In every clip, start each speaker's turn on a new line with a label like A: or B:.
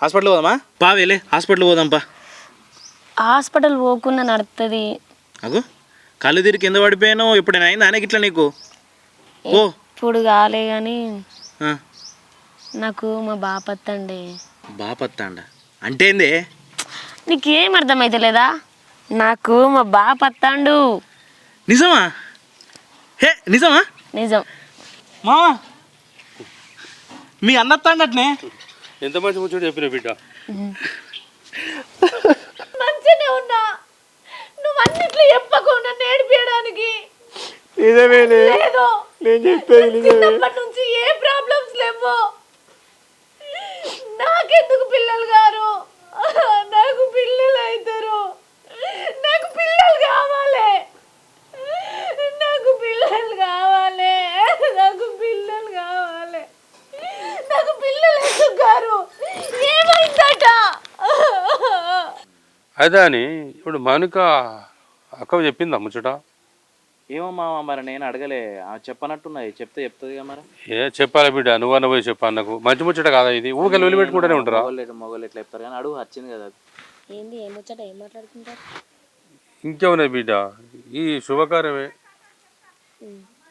A: Hospital పోదామా? వేలే hospital పోదాంపా.
B: హాస్పిటల్ పోకుండా నడుతుంది.
A: అగో కళ్ళు తిరిగి కింద పడిపోయాను. ఎప్పుడైనా అయిందా ఆయనకి ఇట్లా నీకు? ఓ
B: ఇప్పుడు కాలే కానీ నాకు మా బాపత్తండి.
A: బాపత్తండ అంటే ఏంది?
B: నీకేం అర్థమైతే లేదా? నాకు మా బాపత్తాండు.
A: నిజమా? హే నిజమా?
B: నిజం.
A: మావా మీ అన్నత్తాండట్నే.
C: ఎంత మంచి ముచ్చట చెప్పిన బిడ్డ.
B: మంచిగానే ఉన్నా. నువ్వు అన్నిట్లో చెప్పకుండా నేర్పించడానికి
C: నిజమేనే నేను చెప్పేది
B: చిన్నప్పటి నుంచి ఏ ప్రాబ్లమ్స్ లేవు. నాకెందుకు పిల్లలు గారు? నాకు పిల్లలు అవుతారు. నాకు పిల్లలు కావాలి. నాకు పిల్లలు కావాలి. నాకు పిల్లలు కావాలి. నాకు పిల్లలు ఎందుకు గారు? ఏమైందట?
C: అదే అని ఇప్పుడు మౌనిక అక్క చెప్పిందా ముచ్చట?
A: ఏమో మామ మరి నేను అడగలే. చెప్పనట్టున్నది. చెప్తుంది కదా మరి.
C: చెప్పాలి బిడ్డ, నువ్వన్న పోయి చెప్పా. నాకు మంచి ముచ్చట కాదా ఇది? ఊరికెళ్ళి వదిలిపెట్టుకుంటూనే ఉంటారా?
A: మొగలు ఎట్లా చెప్తారు కానీ అడుగు వచ్చింది కదా.
B: ఏంది ఏం ముచ్చట? ఏం మాట్లాడుకుంటారు?
C: ఇంకేమున్నాయి బిడ్డ, ఈ శుభకార్యమే.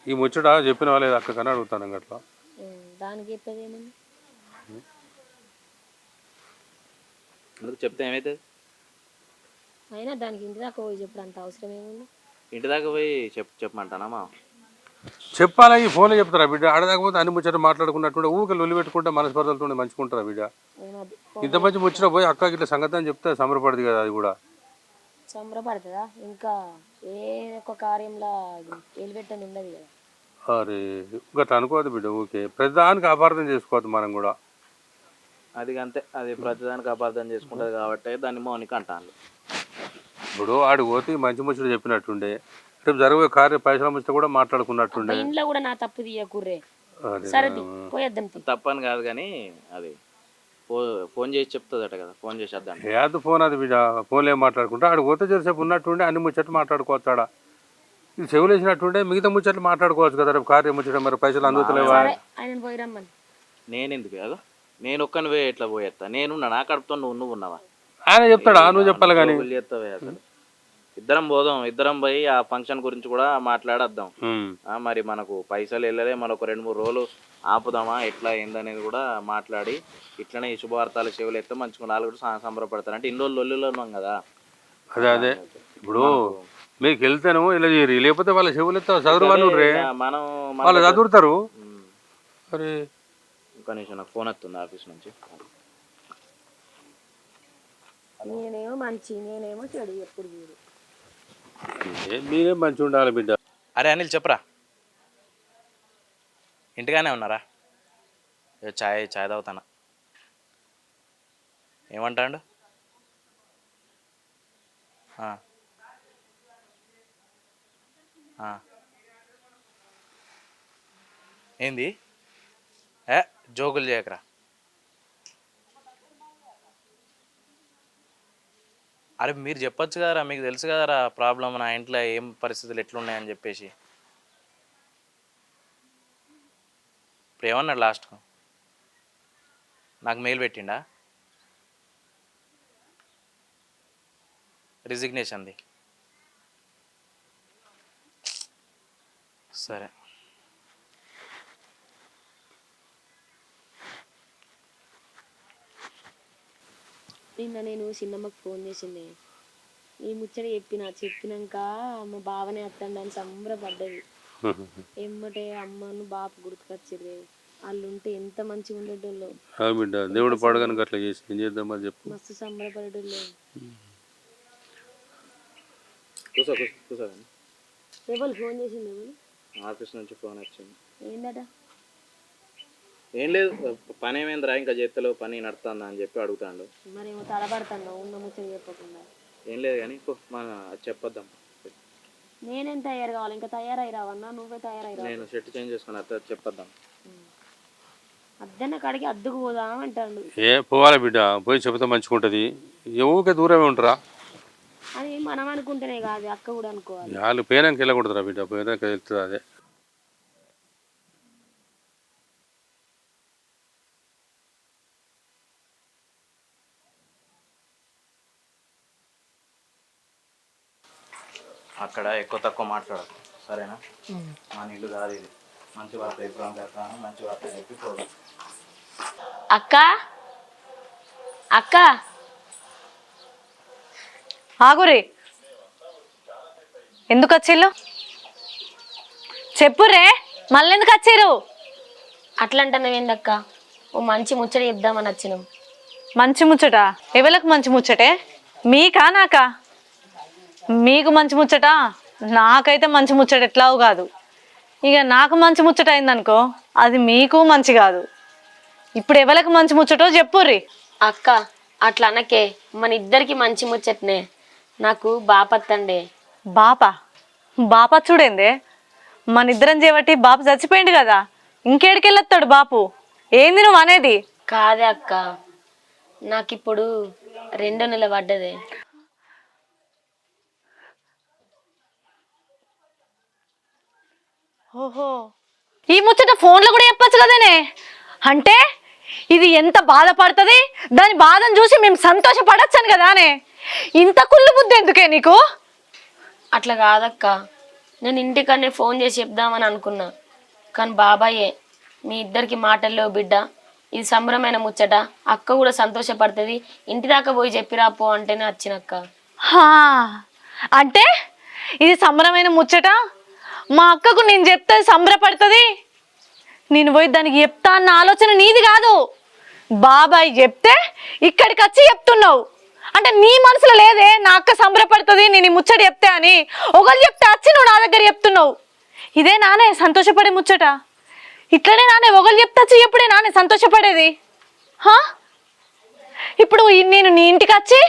C: ఈ ముచ్చట చెప్పిన వాళ్ళేది అక్క కానీ అడుగుతాను అట్లా.
B: దానికి చెప్పేది ఏముంది?
A: అందుకు చెప్తే ఏమవుతుంది?
B: అయినా దానికి ఇంటి దాకా పోయి చెప్పడం అంత అవసరం ఏముంది?
A: ఇంటి దాకా పోయి చెప్పమంటానమ్మా.
C: చెప్పాలా? ఈ ఫోన్లో చెప్తారా బిడ్డ? ఆడదాకపోతే అన్ని ముచ్చట మాట్లాడుకున్నట్టు ఊరికెళ్ళి వదిలిపెట్టుకుంటే మనస్పర్ధలతో మంచుకుంటారా బిడ్డ? ఇంత మంచి ముచ్చట పోయి అక్కకి ఇట్లా సంగతి అని చెప్తే సంబరపడదు కదా. అది కూడా
B: సంబరపడుతుందా? ఇంకా ఏ ఒక్క కార్యంలో వెలిపెట్టని ఉండదు కదా.
C: అరే గట్లా అనుకోవద్దు బిడ్డ. ఊకే ప్రతిదానికి అపార్థం చేసుకోవద్దు మనం కూడా.
A: అది అంతే, అది ప్రతిదానికి అపార్థం చేసుకుంటుంది కాబట్టి దాన్ని మౌనిక అంటాను.
C: ఇప్పుడు ఆడు పోతే మంచి ముచ్చట చెప్పినట్టుండే, రేపు జరగబోయే కార్య పైసల ముచ్చట కూడా మాట్లాడుకున్నట్టుండే.
B: ఇంట్లో కూడా నా తప్పు తీయకుర్రే. సరే పోయేద్దాం.
A: తప్పని కాదు కానీ అది ఫోన్ చేసి చెప్తుందట కదా. ఫోన్ చేసి వద్దాం.
C: ఏది ఫోన్ అది బిడ్డ? ఫోన్లో ఏం మాట్లాడుకుంటా? ఆడు పోతే చేసేపు ఉన్నట్టుండే అన్ని ముచ్చట్లు మాట్లాడుకోవచ్చు. ఆడ ఇది చెవులు వేసినట్టుండే మిగతా ముచ్చట్లు మాట్లాడుకోవచ్చు కదా. రేపు కార్యం ముచ్చట మరి పైసలు అందుతలేవా?
A: నేను ఎందుకు కాదు, నేను ఒక్కని పోయి ఎట్లా పోయేస్తా? నేనున్నా, నా కడుపుతో నువ్వు ఉన్నావా?
C: ఆయన చెప్తాడా? నువ్వు చెప్పాలి కానీ.
A: చేస్తావే అసలు. ఇద్దరం పోదాం, ఇద్దరం పోయి ఆ ఫంక్షన్ గురించి కూడా మాట్లాడద్దాం. మరి మనకు పైసలు వెళ్ళలే, మనకు 2-3 రోజులు ఆపుదామా ఎట్లా ఏందనేది కూడా మాట్లాడి ఇట్లనే ఈ శుభవార్తలు చెవులు ఎత్తే మంచిగా వాళ్ళు కూడా సంబరపడతారు. అంటే ఇన్ని రోజులు లొల్లిలో ఉన్నాం కదా.
C: అదే ఇప్పుడు మీకు వెళ్తాను ఇలా చేయరు, లేకపోతే వాళ్ళ చెవులు ఎత్తా చదువు వాళ్ళు
A: మనం
C: వాళ్ళు చదువుతారు. అరే
A: ఒక నిమిషం, నాకు ఫోన్ వస్తుంది ఆఫీస్ నుంచి.
B: నేనేమో మంచి, నేనేమో చెడు. ఎప్పుడు
C: మీరేం మంచి ఉండాలి బిడ్డ.
A: అరే అనిల్ చెప్పరా, ఇంటిగానే ఉన్నారా? చాయ్ తాగుతానా. ఏమంటాడు? ఏంది? జోకులు చేయకరా. అరే మీరు చెప్పొచ్చు కదరా, మీకు తెలుసు కదరా ప్రాబ్లం, నా ఇంట్లో ఏం పరిస్థితులు ఎట్లున్నాయని చెప్పేసి. ఇప్పుడు ఏమన్నాడు లాస్ట్? నాకు మెయిల్ పెట్టిండా రిజిగ్నేషన్ది? సరే
B: నిన్న నేను చిన్నమ్మకి ఫోన్ చేసింది. ఈ ముచ్చట చెప్పినాక మా బావనే అత్తండి అని సంబరపడ్డది. ఎమ్మటే అమ్మను బాపు గుర్తుకొచ్చిర్రే. వాళ్ళు ఉంటే ఎంత మంచిగా ఉండేటోళ్ళు.
C: బిడ్డ దేవుడు పడగానికి అట్లా చేసి ఏం చేద్దామని చెప్పు.
B: మస్తు సంబరపడేటోళ్ళు. ఎవరు ఫోన్ చేసింది?
A: ఆఫీస్ నుంచి ఫోన్ వచ్చింది.
B: ఏందట?
A: ఏం లేదు, పని ఏమైందిరా ఇంకా చేస్తలేవు, పని నడుతుందా అని చెప్పి అడుగుతాడు.
B: మరేమో తడబడతాను ఉన్న ముచ్చట చెప్పకుండా.
A: ఏం లేదు కానీ మన చెప్పొద్దాం.
B: నేనేం తయారు కావాలి? ఇంకా తయారై రావన్నా? నువ్వే తయారై రా.
A: నేను షర్ట్ చేంజ్ చేసుకుని అత్త చెప్పొద్దాం.
B: అద్దన్న కాడికి అద్దుకు పోదాం అంటాడు.
C: పోవాలి బిడ్డ, పోయి చెబితే మంచిగా ఉంటుంది. ఊరికే దూరమే ఉంటారా?
B: అది మనం అనుకుంటేనే కాదు, అక్క కూడా అనుకోవాలి.
C: వాళ్ళు పోయినాక వెళ్ళకూడదురా బిడ్డ, పోయినాక వెళ్తుంది అదే.
A: అక్కడ ఎక్కువ తక్కువ మాట్లాడకు సరేనా? మన ఇల్లు కాదు ఇది. మంచి వార్త ఎప్పుడు పెడతాను, మంచి వార్త చెప్పి పోదు.
B: అక్క అక్క
D: ఆగురి, ఎందుకు వచ్చిళ్ళు చెప్పురే, మళ్ళీ ఎందుకు వచ్చారు?
B: అట్లా అంటున్నావేందక్క? ఓ మంచి ముచ్చట చెప్దామని వచ్చినాం.
D: మంచి ముచ్చట? ఎవరికి మంచి ముచ్చటే? మీకా నాకా? మీకు మంచి ముచ్చట, నాకైతే మంచి ముచ్చట ఎట్లావు కాదు. ఇక నాకు మంచి ముచ్చట అయిందనుకో అది మీకు మంచి కాదు. ఇప్పుడు ఎవరికి మంచి ముచ్చటో చెప్పుర్రి.
B: అక్క అట్లా అనకే, మన ఇద్దరికి మంచి ముచ్చటనే. నాకు బాపత్తండే.
D: బాపా? బాపా చూడేందే, మన ఇద్దరం చేయబట్టి బాపు చచ్చిపోయింది కదా, ఇంకేడికెళ్ళొస్తాడు బాపు? ఏంది నువ్వు అనేది?
B: కాదే అక్క, నాకిప్పుడు 2 నెలలు పడ్డదే.
D: ఓహో, ఈ ముచ్చట ఫోన్లో కూడా చెప్పచ్చు కదనే. అంటే ఇది ఎంత బాధపడుతుంది, దాని బాధను చూసి మేము సంతోషపడచ్చాను కదానే. ఇంత కుళ్ళు బుద్ధి ఎందుకే నీకు?
B: అట్లా కాదక్క, నేను ఇంటికన్నే ఫోన్ చేసి చెప్దామని అనుకున్నా. కానీ బాబాయే, మీ ఇద్దరికి మాటల్లో బిడ్డ, ఇది సంబరమైన ముచ్చట, అక్క కూడా సంతోషపడుతుంది, ఇంటి దాకా పోయి చెప్పిరా పో అంటేనే వచ్చినక్క.
D: హా, అంటే ఇది సంబరమైన ముచ్చట, మా అక్కకు నేను చెప్తే సంబరపడుతుంది, నేను పోయి దానికి చెప్తా అన్న ఆలోచన నీది కాదు. బాబాయ్ చెప్తే ఇక్కడికి వచ్చి చెప్తున్నావు. అంటే నీ మనసులో లేదే నా అక్క సంబరపడుతుంది నేను ఈ ముచ్చట చెప్తే అని. ఒకళ్ళు చెప్తే వచ్చి నువ్వు నా దగ్గర చెప్తున్నావు. ఇదే నానే సంతోషపడే ముచ్చట? ఇట్లనే నానే ఒకళ్ళు చెప్తే వచ్చి ఎప్పుడే నానే సంతోషపడేది? హా, ఇప్పుడు నేను నీ ఇంటికి వచ్చి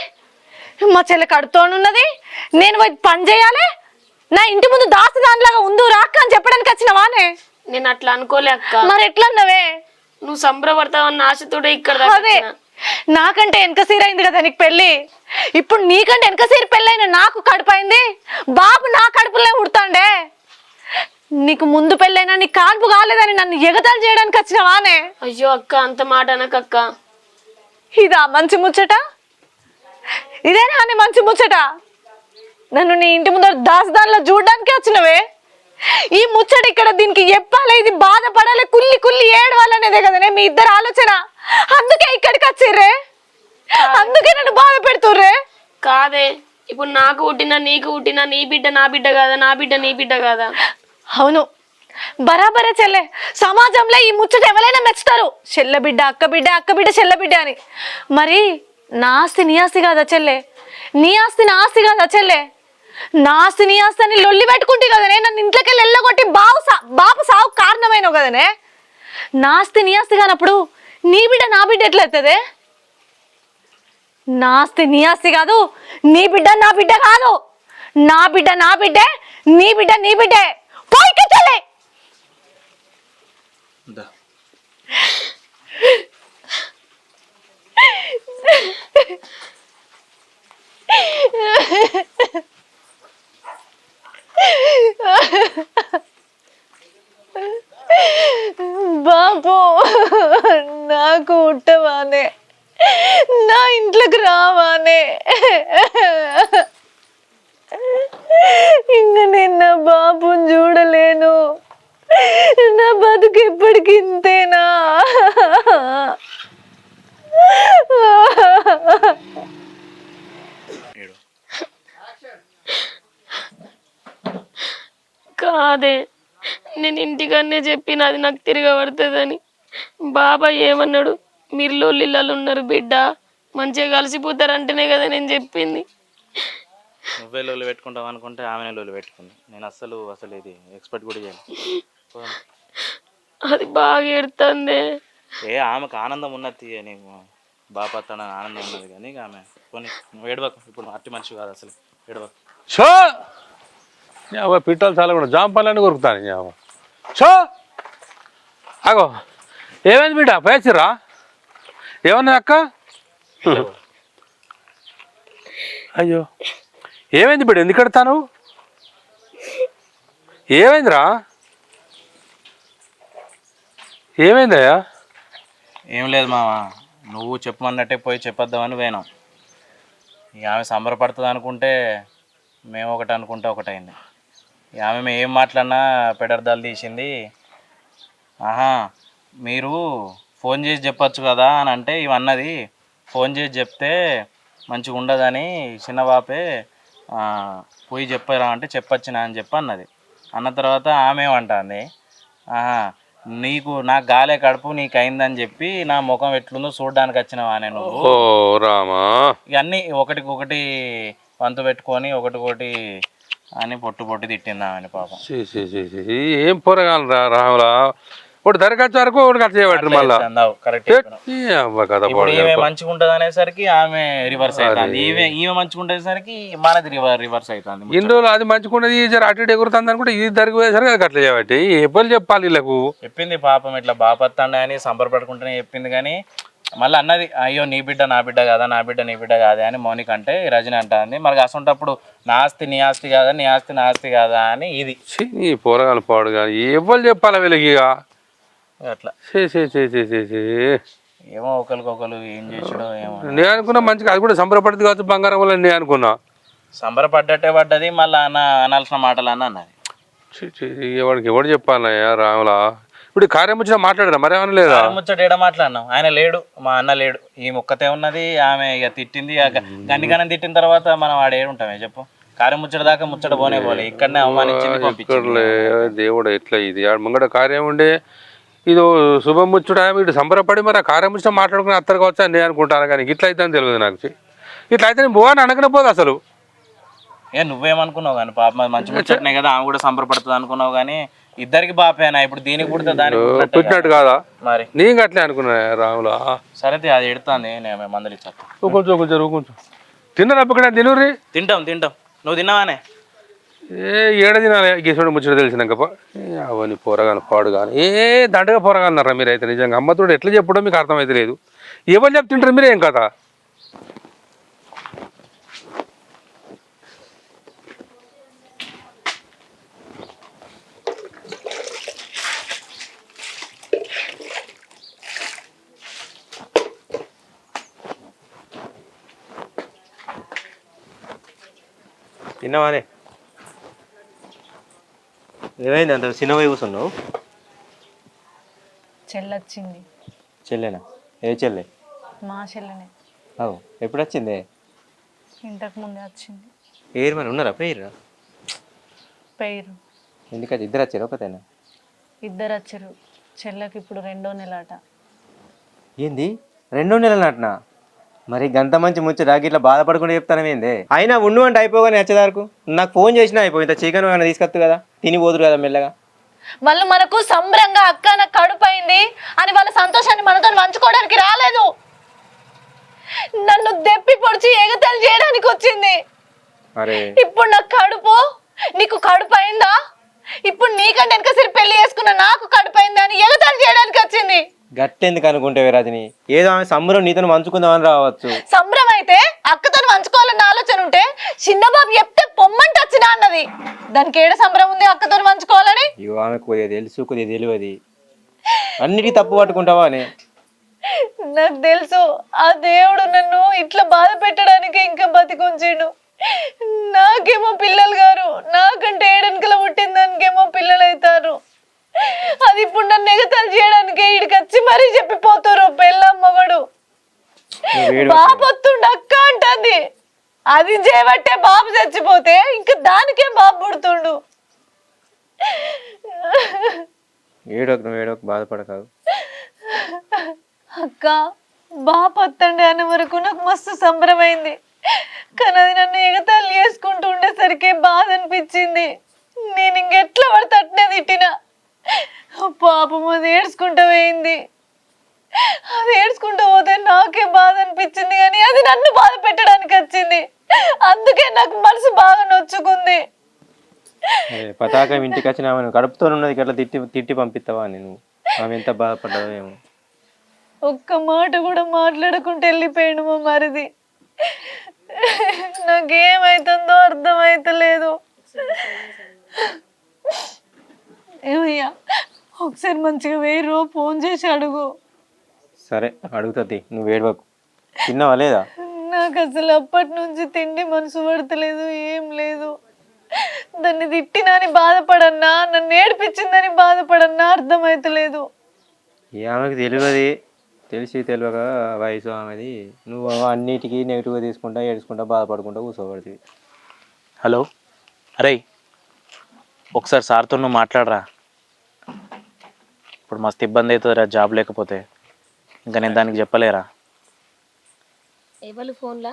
D: మా చెల్లె కడుతోనున్నది, నేను పోయి పని చేయాలి, నా ఇంటి ముందు దాసి దానిలాగా ఉండు రాక్క అని చెప్పడానికి వచ్చినవానే?
B: నేను అట్లా అనుకోలే అక్క.
D: మరి ఎట్లా అన్నవే?
B: నువ్వు సంబరపడతావన్న ఆశతోడే ఇక్కడ
D: అదే, నాకంటే వెనక సీర అయింది కదా నీకు పెళ్ళి, ఇప్పుడు నీకంటే వెనక సీర పెళ్ళైన నాకు కడుపు అయింది, బాబు నా కడుపులో ఉడతాండే. నీకు ముందు పెళ్ళైనా నీ కాన్పు కాలేదని నన్ను ఎగతాళి చేయడానికి వచ్చినవానే?
B: అయ్యో అక్క, అంత మాట అనకక్క.
D: ఇదా మంచి ముచ్చట? ఇదేనా అని మంచి ముచ్చట? నన్ను నీ ఇంటి ముందర దాసదానిలో చూడడానికి వచ్చినవే? ఈ ముచ్చట ఇక్కడ దీనికి చెప్పాలి, ఇది బాధపడాలి, కుల్లి కుల్లి ఏడవాలనేదే కదనే మీ ఇద్దరు ఆలోచన. అందుకే ఇక్కడికి వచ్చిర్రే, అందుకే నన్ను బాధ పెడుతుర్రే.
B: కాదే, ఇప్పుడు నాకు పుట్టినా నీకు పుట్టినా నీ బిడ్డ నా బిడ్డ కాదా, నా బిడ్డ నీ బిడ్డ కాదా?
D: అవును, బరాబరే చెల్లె. సమాజంలో ఈ ముచ్చట ఎవరైనా మెచ్చుతారు, చెల్లె బిడ్డ అక్క బిడ్డ, అక్క బిడ్డ చెల్లె బిడ్డ అని. మరి నా ఆస్తి నీ ఆస్తి కాదా చెల్లె? నీ ఆస్తి నా ఆస్తి కాదా చెల్లె? నా ఆస్తి నీ ఆస్తి అని లొల్లి పెట్టుకుంటే కదనే నన్ను ఇంట్లోకి వెళ్ళి వెళ్ళగొట్టి బాపు సాగు కారణమైనవు కదనే. నా ఆస్తి నీ ఆస్తి కానప్పుడు నీ బిడ్డ నా బిడ్డ ఎట్లయితుంది? నా ఆస్తి నీ ఆస్తి కాదు, నీ బిడ్డ నా బిడ్డ కాదు. నా బిడ్డ నా బిడ్డే, నీ బిడ్డ నీ బిడ్డే. పోయికే చెల్లె. బాబు నాకు ఉట్టవానే, నా ఇంట్లోకి రావానే. ఇంక నేను నా బాబుని చూడలేను, నా బతుకు ఎప్పటికి ఇంతేనా?
B: కాదే, నేను ఇంటికన్నే చెప్పిన అది నాకు తిరగబడుతుందని. బాబాయ్ ఏమన్నాడు, మీరు లొల్లిళ్ళు ఉన్నారు బిడ్డ, మంచిగా కలిసిపోతారంటేనే కదా నేను చెప్పింది.
A: నువ్వే లోలు పెట్టుకుంటావు అనుకుంటే ఆమెనే లోలు పెట్టుకుంది. నేను అసలు ఇది ఎక్స్పెక్ట్ కూడా చేయను.
B: అది బాగా ఎడుతుంది.
A: ఆమెకు ఆనందం ఉన్నది, నీకు బాపత్తాడని ఆనందం ఉన్నది కానీ ఆమె కొన్ని నువ్వు ఏడవకు. ఇప్పుడు అట్టి మనిషి కాదు అసలు, ఏడవకు.
C: షో పిట్టలు చాలా కూడా జాంపల్లని కొరుకుతాను. షో అగో ఏమైంది బిడ్డ, పోయచ్చిర్రా? ఏమన్నా అక్క? అయ్యో ఏమైంది బిడ్డ, ఎందుకు ఎడతాను? ఏమైందిరా, ఏమైందయ్యా?
A: ఏం లేదు మామ, నువ్వు చెప్పమన్నట్టే పోయి చెప్పొద్దామని పోయినాం. ఇక ఆమె సంబరపడుతుంది అనుకుంటే మేము ఒకటి అనుకుంటే ఒకటైంది. ఆమె ఏం మాట్లాడినా పెడర్థాలు తీసింది. ఆహా మీరు ఫోన్ చేసి చెప్పచ్చు కదా అని అంటే ఇవన్నది ఫోన్ చేసి చెప్తే మంచిగా ఉండదని చిన్న బాపే పోయి చెప్పారా అంటే చెప్పొచ్చినా అని చెప్పి అన్నది. అన్న తర్వాత ఆమె ఏమంటుంది, ఆహా నాకు గాలే కడుపు నీకు అయిందని చెప్పి నా ముఖం ఎట్లుందో చూడడానికి వచ్చినావా నేను
C: ఓ రామా
A: ఇవన్నీ ఒకటికొకటి వంతు పెట్టుకొని ఒకటి అని పొట్టు తిట్టిందామని పాపం.
C: ఏం పోరగాలరా రాములా, ఒకటి దరఖాస్తు వరకు ఒకటి ఖర్చు చేయబట్టి మళ్ళీ
A: కరెక్ట్. ఇప్పుడు ఈమె మంచిగా ఉంటుంది అనేసరికి ఆమె రివర్స్ అవుతుంది, ఈమె మంచిగా ఉండేసరికి మనది రివర్స్ అవుతుంది.
C: ఇన్ని రోజులు అది మంచిగుండేది అటు ఇటు ఎగురుతుంది అనుకుంటే ఇది దరిగిపోయేసరికి అది అట్లా చేయబట్టి ఎవ్వరు చెప్పాలి వీళ్ళకు.
A: చెప్పింది పాపం ఇట్లా బాపత్తండి అని సంబరపడుకుంటూనే చెప్పింది. కానీ మళ్ళీ అన్నది అయ్యో నీ బిడ్డ నా బిడ్డ కాదా, నా బిడ్డ నీ బిడ్డ కాదా అని మౌనిక అంటే రజని అంటుంది. మరి అసంటప్పుడు నా ఆస్తి నీ ఆస్తి కాదా, నీ ఆస్తి నా ఆస్తి కాదా అని ఇది
C: నీ పోరగాలు పాడు కానీ ఎవ్వరు చెప్పాలి వీళ్ళకి ఇక
A: అట్లా. ఏమో ఒకరికొకరు ఏం చేసాడో ఏమో.
C: నేను అనుకున్నా మంచిగా అది కూడా సంబరపడింది కావచ్చు బంగారం వల్ల నేను అనుకున్నా.
A: సంబరపడ్డట్టే పడ్డది, మళ్ళీ అనాల్సిన మాటలు అన్నది.
C: ఎవరికి ఎవడు చెప్పాలయ్యా రాములా. ఇప్పుడు కార్యం వచ్చినా మాట్లాడరా మరి ఏమన్నా లేదా?
A: ముచ్చట ఏడ మాట్లాడినాం, ఆయన లేడు, మా అన్న లేడు, ఈ ముక్కతే ఉన్నది. ఆమె ఇక తిట్టింది, గన్నికనం తిట్టిన తర్వాత మనం ఆడ ఏడుంటామే చెప్పు. కార్యం ముచ్చట దాకా ముచ్చట పోనే ఇక్కడనే అవమానించింది పంపించింది.
C: దేవుడు ఎట్లా ఇది ముంగడ కార్యం ఉండే ఇది శుభం ముచ్చుడా ఇటు సంబరపడి మరి ఆ కార్యం ముచ్చట మాట్లాడుకుని అత్తరు కావచ్చు అని నేను అనుకుంటాను. కానీ ఇట్లా అయితే తెలియదు నాకు. ఇట్లా అయితే నేను పోవాలని అనకనే పోదు అసలు.
A: నువ్వేమనుకున్నావు కానీ పాప మంచి ముచ్చటనే కదా, ఆమె కూడా సంబరపడుతుంది అనుకున్నావు. కానీ ఇద్దరికి బాపేనా, ఇప్పుడు దీనికి పుడితే దానికి
C: పుట్టినట్టు కాదా
A: మరి?
C: నీకు అట్లే అనుకున్నా రాములా.
A: సరే అది ఎడుతుంది, నేను మందులు ఇచ్చాను.
C: కొంచెం తిన్నారా ఇక్కడ తినూరి?
A: తింటాం నువ్వు తిన్నావానే?
C: ఏడ తినాలి గీసుడు ముచ్చట తెలిసినాక అవన్నీ పోరగాను పాడు కానీ దండగా పోరగాలన్నారా మీరైతే. నిజంగా అమ్మతోడు ఎట్లా చెప్పడం మీకు అర్థమైతే లేదు. ఎవరు చెప్తుంటారు మీరేం కదా.
E: తిన్నావానే? ఏమైంది అంత చిన్నవి కూర్చున్నావు?
D: చెల్లొచ్చింది.
E: చెల్లెనా? ఏ చెల్లె?
D: మా చెల్లెనే.
E: అవు ఎప్పుడు వచ్చిందే?
D: ఇంతకు ముందే వచ్చింది.
E: పేరు మరి ఉన్నారా? పేరు ఎందుకంటే ఇద్దరు వచ్చారు ఒకతేనా?
D: ఇద్దరు వచ్చారు. చెల్లెకి ఇప్పుడు 2వ నెల అట.
E: ఏంది 2వ నెల నాటనా? మరి గంత మంచి ముచ్చట ఇట్లా బాధపడకుండా చెప్తానమేందే? అయినా ఉండు అంటే అయిపోగానే వచ్చేదారకు నాకు ఫోన్ చేసినా అయిపోయి. ఇంత చికెన్ ఏమైనా తీసుకొచ్చు కదా, తిని పోదురు కదా మెల్లగా.
D: వాళ్ళు మనకు సంబరంగా అక్క నాకు కడుపైంది అని వాళ్ళ సంతోషాన్ని మనతో పంచుకోవడానికి రాలేదు. నన్ను దెప్పి పొడిచి ఎగతాళి చేయడానికి వచ్చింది.
E: అరే
D: ఇప్పుడు నాకు కడుపు, నీకు కడుపు అయిందా? ఇప్పుడు నీకంటే వెనక సరి పెళ్లి చేసుకున్న నాకు కడుపు అయిందా అని ఎగతాళి చేయడానికి వచ్చింది.
E: గట్టెందుకు అనుకుంటే రజని, ఏదో ఆమె సంబరం నీతో పంచుకుందామని రావచ్చు.
D: సంబరం అయితే అక్కతో పంచుకోవాలన్న ఆలోచన ఉంటే చిన్నబాబు చెప్తే పొమ్మంటే వచ్చినా అన్నది. దానికి ఏడ సంబరం ఉంది అక్కతో పంచుకోవాలని?
E: ఇవో ఆమె కొద్దిగా తెలుసు కొద్దిగా తెలియదు, అన్నిటికీ తప్పు పట్టుకుంటావా అని.
D: నాకు తెలుసు ఆ దేవుడు నన్ను ఇట్లా బాధ పెట్టడానికి ఇంకా బతికుంచిండు. నాకేమో పిల్లలు గారు, నాకంటే ఏడెనకల పుట్టిన దానికేమో పిల్లలు అవుతారు. అది ఇప్పుడు నన్ను ఎగతాలు చేయడానికి ఇడికి వచ్చి మరీ చెప్పిపోతారు పెళ్ళం మొగడు. బాబు వస్తుండు అక్క అంటుంది. అది చేయబట్టే బాబు చచ్చిపోతే ఇంకా దానికే బాబు పుడుతుండు.
E: ఏడోకు బాధపడకాదు
D: అక్క. బాబు వస్తుండే అనే వరకు నాకు మస్తు సంబరమైంది. కానీ అది నన్ను ఎగతాళి చేసుకుంటూ ఉండేసరికి బాధ అనిపించింది. నేను ఇంకెట్లా పడితే అట్నే తిట్టినా. పాపం అది ఏడ్చుకుంటూ పోయింది. అది ఏడ్చుకుంటూ పోతే నాకే బాధ అనిపించింది, కానీ అది నన్ను బాధ పెట్టడానికి వచ్చింది. అందుకే నాకు మనసు బాగా నొచ్చుకుంది.
E: పతాకం ఇంటికి వచ్చిన ఆమె కడుపుతో ఉన్నది అట్లా తిట్టి పంపిస్తావా నేను? ఆమె ఎంత బాధపడ్డావో ఏమో.
D: ఒక్క మాట కూడా మాట్లాడకుండా వెళ్ళిపోయాడు మా మరిది. నాకేమైతుందో అర్థమైతలేదు. ఏమయ్యా ఒకసారి మంచిగా వేరు ఫోన్ చేసి అడుగు.
E: సరే అడుగుతుంది, నువ్వు ఏడవకు. తిన్నావా లేదా?
D: నాకు అసలు అప్పటి నుంచి తిండి మనసు పడతలేదు, ఏం లేదు. దాన్ని తిట్టినని బాధపడన్నా, నన్ను ఏడిపించిందని బాధపడన్నా అర్థమైతలేదు.
E: ఆమెకు తెలియదు, తెలిసి తెలియక వయసు ఆమెది. నువ్వు అన్నిటికీ నెగిటివ్గా తీసుకుంటా, ఏడుచుకుంటా, బాధపడుకుంటా కూర్చోబడుతుంది.
A: హలో, అరే ఒకసారి సార్తో నువ్వు మాట్లాడరా. ఇప్పుడు మస్తు ఇబ్బంది అవుతుందిరా జాబ్ లేకపోతే. ఇంకా నేను దానికి చెప్పలేరా?
B: ఎవరు ఫోన్లా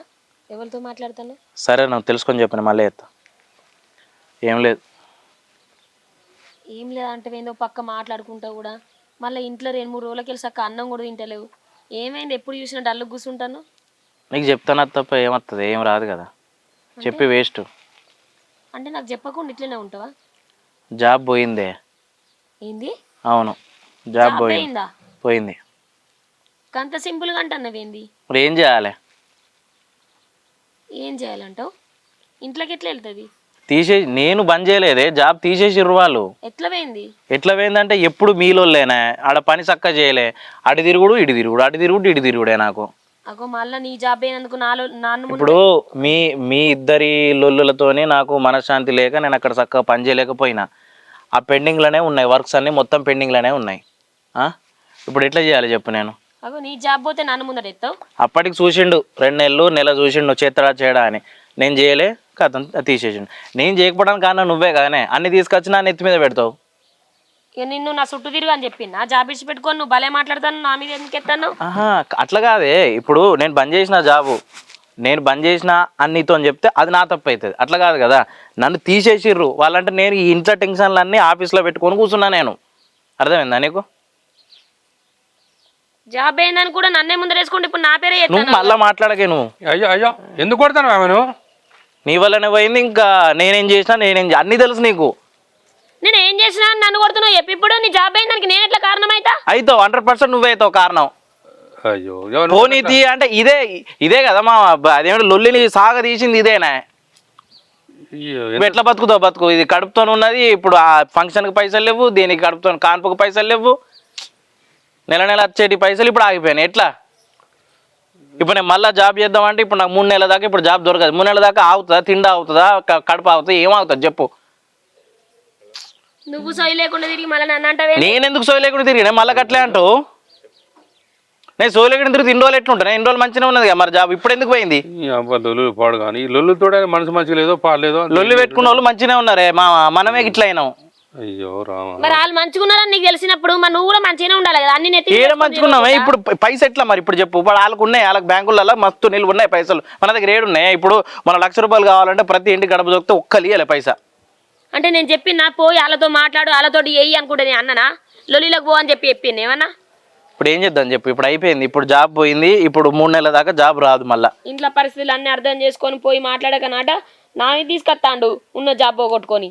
B: ఎవరితో మాట్లాడుతాను?
A: సరే నువ్వు తెలుసుకొని చెప్పాను, మళ్ళీ ఎత్తా. ఏం లేదు.
B: ఏం లేదంటే ఏందో పక్క మాట్లాడుకుంటా కూడా మళ్ళీ ఇంట్లో 2-3 రోజులకి వెళ్ళి చక్క అన్నం కూడా తింటలేవు. ఏమైంది? ఎప్పుడు చూసినా డల్లు కూర్చుంటాను.
A: నీకు చెప్తాను తప్ప ఏమవుతుంది? ఏం రాదు కదా, చెప్పి వేస్ట్.
B: అంటే నాకు చెప్పకుండా ఇట్లనే ఉంటావా?
A: జాబ్ పోయిందే.
B: ఏంది?
A: అవును, జాబ్ పోయింది.
B: పోయిందా?
A: పోయింది.
B: అంత సింపుల్గా అంటున్నావేంది?
A: మరి ఏం చేయాలి?
B: ఏం చేయాలంటావు? ఇంట్లోకి ఎట్లా వెళ్తుంది?
A: నేను బంద్ చేయలేదే, జాబ్ తీసేసిర్రు వాళ్ళు.
B: ఎట్లా పోయింది?
A: ఎట్లా పోయిందంటే ఎప్పుడు మీలోలేనా, ఆడ పని చక్క చేయలే. అటు తిరుగుడు ఇటు తిరుగుడు, అటు తిరుగుడు ఇటు తిరుగుడే నాకు.
B: అగో మళ్ళీ నీ జాబ్ అయినందుకు నాన్న
A: ఇప్పుడు మీ ఇద్దరి లొల్లులతోని నాకు మనశ్శాంతి లేక నేను అక్కడ చక్కగా పని చేయలేకపోయినా. ఆ పెండింగ్లోనే ఉన్నాయి, వర్క్స్ అన్నీ మొత్తం పెండింగ్లోనే ఉన్నాయి. ఇప్పుడు ఎట్లా చేయాలి చెప్పు నేను?
B: అగో నీ జాబ్ పోతే నన్ను ముందర ఎత్తావు.
A: అప్పటికి చూసిండు, 2 నెలలు నెల చూసిండు చేత్తడా చేయడా అని. నేను చేయలే, కథ తీసేసిండు. నేను చేయకపోవడానికి కారణం నువ్వే కానీ అన్ని తీసుకొచ్చి నా నెత్తి మీద పెడతావు.
B: ఇక నిన్ను నా చుట్టూ తిరుగు అని చెప్పిన జాబ్ ఇచ్చి పెట్టుకొని నువ్వు భలే మాట్లాడతాను, నా మీద ఎందుకు ఎత్తాను?
A: అట్లా కాదే. ఇప్పుడు నేను బంద్ చేసిన జాబు, నేను బంద్ చేసిన అన్నితో అని చెప్తే అది నా తప్పు అవుతుంది. అట్లా కాదు కదా, నన్ను తీసేసిర్రు వాళ్ళంటే నేను ఈ ఇంట్లో టెన్షన్లు అన్నీ ఆఫీస్లో పెట్టుకొని కూర్చున్నా నేను. అర్థమైందా నీకు?
B: జాబ్ అయిందని కూడా నన్నే ముందర వేసుకుంటే ఇప్పుడు నా పేరే
A: నువ్వు
B: ఎత్తాను.
A: మళ్ళీ మాట్లాడకే నువ్వు.
C: అయ్యో అయ్యో ఎందుకు కొడతాను ఆమెను?
A: నీ వల్లనే పోయింది. ఇంకా నేనేం చేసినా అన్నీ తెలుసు నీకు.
B: నేను ఏం చేసినా నన్ను కొడుతున్నావు చెప్పి. ఇప్పుడు నీ జాబ్ అయిన దానికి నేను ఎట్లా కారణం అవుతా?
A: అవుతావు, 100% నువ్వే అవుతావు కారణం.
C: అయ్యో
A: పోనీతి అంటే ఇదే కదా మా అదేమిటి లొల్లిని సాగ తీసింది ఇదేనా? ఎట్లా బతుకుతావు బతుకు. ఇది కడుపుతో ఉన్నది. ఇప్పుడు ఆ ఫంక్షన్కి పైసలు లేవు, దీనికి కడుపుతో కాన్పుకు పైసలు లేవు, నెల వచ్చేటి పైసలు ఇప్పుడు ఆగిపోయినాయి. ఎట్లా? ఇప్పుడు నేను మళ్ళీ జాబ్ చేద్దామంటే ఇప్పుడు నాకు 3 నెలల దాకా ఇప్పుడు జాబ్ దొరకదు. 3 నెలల దాకా ఆగుతుందా? తిండి అవుతుందా? కడుపు అవుతుందా? ఏమవుతుంది చెప్పు?
B: నువ్వు సొయ్యి లేకుండా తిరిగి మళ్ళీ నన్ను అంటావే?
A: నేను ఎందుకు సోయి లేకుండా తిరిగినా మళ్ళీ అట్లే అంటావు? నేను సోయి లేకుండా తిరిగి 2 రోజులు ఎట్లుంటాను? 2 రోజులు మంచిగా ఉన్నది కదా మరి జాబ్, ఇప్పుడు ఎందుకు పోయింది?
C: లొల్లు పాడు కానీ ఈ లొల్లుతో మనసు మంచిగా లేదో పాడలేదో.
A: లొల్లు పెట్టుకున్న వాళ్ళు మంచిగానే ఉన్నారే, మనమే ఇట్లా అయినాం.
C: అయ్యో రామ.
B: మరి వాళ్ళు మంచుకున్నారని నీకు తెలిసినప్పుడు మరి నువ్వు కూడా మంచిగానే ఉండాలి కదా. అన్ని నెత్తి
A: ఏడ మంచుకున్నావా? ఇప్పుడు పైసలు ఎట్లా మరి? ఇప్పుడు చెప్పు. ఇప్పుడు వాళ్ళకు ఉన్నాయి, వాళ్ళకి బ్యాంకులలో మస్తు నిల్వ ఉన్నాయి పైసలు. మన దగ్గర ఏడున్నాయి? ఇప్పుడు మన 1,00,000 రూపాయలు కావాలంటే ప్రతి ఇంటికి గడప దొరికితే ఒక్కలు ఇవ్వాలి పైసా.
B: అంటే నేను చెప్పినా పోయి వాళ్ళతో మాట్లాడు, వాళ్ళతో వెయ్యి అనుకుంటే నేను అన్ననా? లొల్లిలోకి పో అని చెప్పింది ఏమన్నా?
A: ఇప్పుడు ఏం చేద్దాం చెప్పు? ఇప్పుడు అయిపోయింది, ఇప్పుడు జాబ్ పోయింది. ఇప్పుడు 3 నెలల దాకా జాబ్ రాదు మళ్ళా.
B: ఇంట్లో పరిస్థితులు అన్ని అర్థం చేసుకొని పోయి మాట్లాడకనాట నాని తీసుకొస్తాండు ఉన్న జాబ్ పోగొట్టుకొని.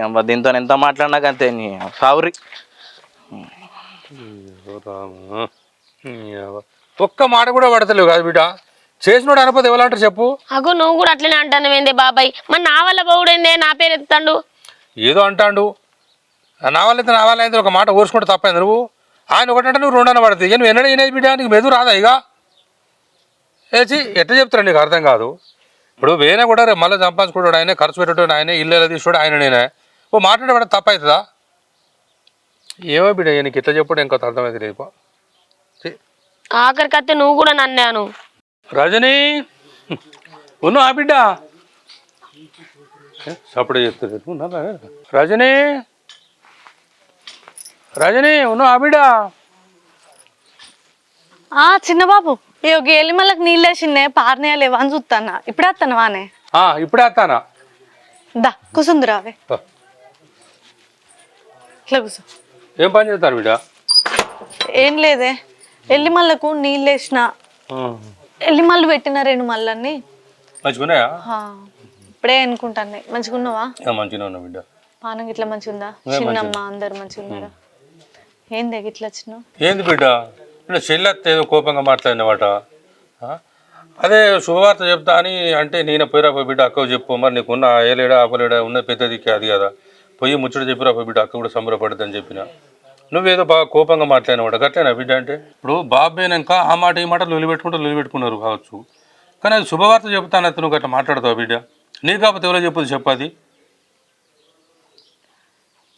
A: అమ్మ దీంతో ఎంత మాట్లాడినాక అంతే సావురి.
C: ఒక్క మాట కూడా పడతలేవు కాదు బిడ్డ. చేసినోడు అనపది ఎవరంటారు చెప్పు?
B: అగో నువ్వు కూడా అట్లనే అంటాను ఏందే బాబాయ్? మరి నా వల్ల పోవుడేందే? నా పేరు ఎత్తాడు
C: ఏదో అంటాడు. నా వాళ్ళైతే అయితే ఒక మాట ఊరుకుంటే తప్పైంది. నువ్వు ఆయన ఒకటంటే నువ్వు 2 అన్న పడుతుంది. నువ్వు ఎన్నడూ వినేది బిడ్డ? నీకు మెదు రాదా ఇక? ఏచి ఎట్లా చెప్తాడు నీకు అర్థం కాదు. ఇప్పుడు వేరే కూడా రేపు మళ్ళీ సంపాదించుకుంటాడు ఆయనే, ఖర్చు పెట్టాడు ఆయనే, ఇల్లు ఎలా తీసుకోడు ఆయన. నేనే ఓ మాట్లాడబడ తప్ప అవుతుందా? ఏమో బిడ్డ నీకు ఎట్లా చెప్పాడు ఇంకొంత అర్థమైతే రేపు.
B: ఆఖరికి అత్తే నువ్వు కూడా నన్నాను.
C: రజనీ ఉన్నావు ఆ బిడ్డ? సపోర్ట్ చేస్తుంది. రజనీ రజనీ ఉన్నావు ఆ బిడ్డ?
D: చిన్న బాబు ఇక ఎల్లిమల్లకి నీళ్ళు వేసిందే, పారనేయాలి అని చూస్తానా. ఇప్పుడే వస్తాను వానే.
C: ఇప్పుడే వస్తానా?
D: దా కూసుందిరావే. ఇట్లా కూర్చో.
C: ఏం పని చేస్తారు బిడ్డ?
D: ఏం లేదే, ఎల్లిమల్లకు నీళ్ళు వేసిన, ఎల్లిమల్లు పెట్టిన 2 మళ్ళని
C: మంచిగున్నాయా?
D: ఇప్పుడే అనుకుంటాను. మంచిగున్నావా?
C: మంచిగా ఉన్నా బిడ్డ.
D: పానం గిట్లా మంచిగుందా? చిన్నమ్మ అందరు మంచిగున్నారా? ఏంది గిట్లా వచ్చినావు?
C: ఏంది బిడ్డ చెల్లెత్త ఏదో కోపంగా మాట్లాడినవాట. అదే శుభవార్త చెప్తా అని అంటే నేను పోయిరా పోయి బిడ్డ అక్కకు చెప్పు. మరి నీకున్న ఏలేడా ఆపలేడా ఉన్నది పెద్దదికి అది కదా, పోయి ముచ్చట చెప్పిరా పోయి బిడ్డ, అక్క కూడా సంబరపడుతుందని చెప్పిన. నువ్వేదో బాగా కోపంగా మాట్లాడినవాట. గట్లేనా బిడ్డ? అంటే ఇప్పుడు బాబు పోయినాక ఆ మాట ఈ మాట లొలి పెట్టుకున్నారు కావచ్చు. కానీ అది శుభవార్త చెబుతాను నువ్వు అట్లా మాట్లాడతావు బిడ్డ. నీ కాకపోతే ఎవరో చెప్పదు చెప్పది.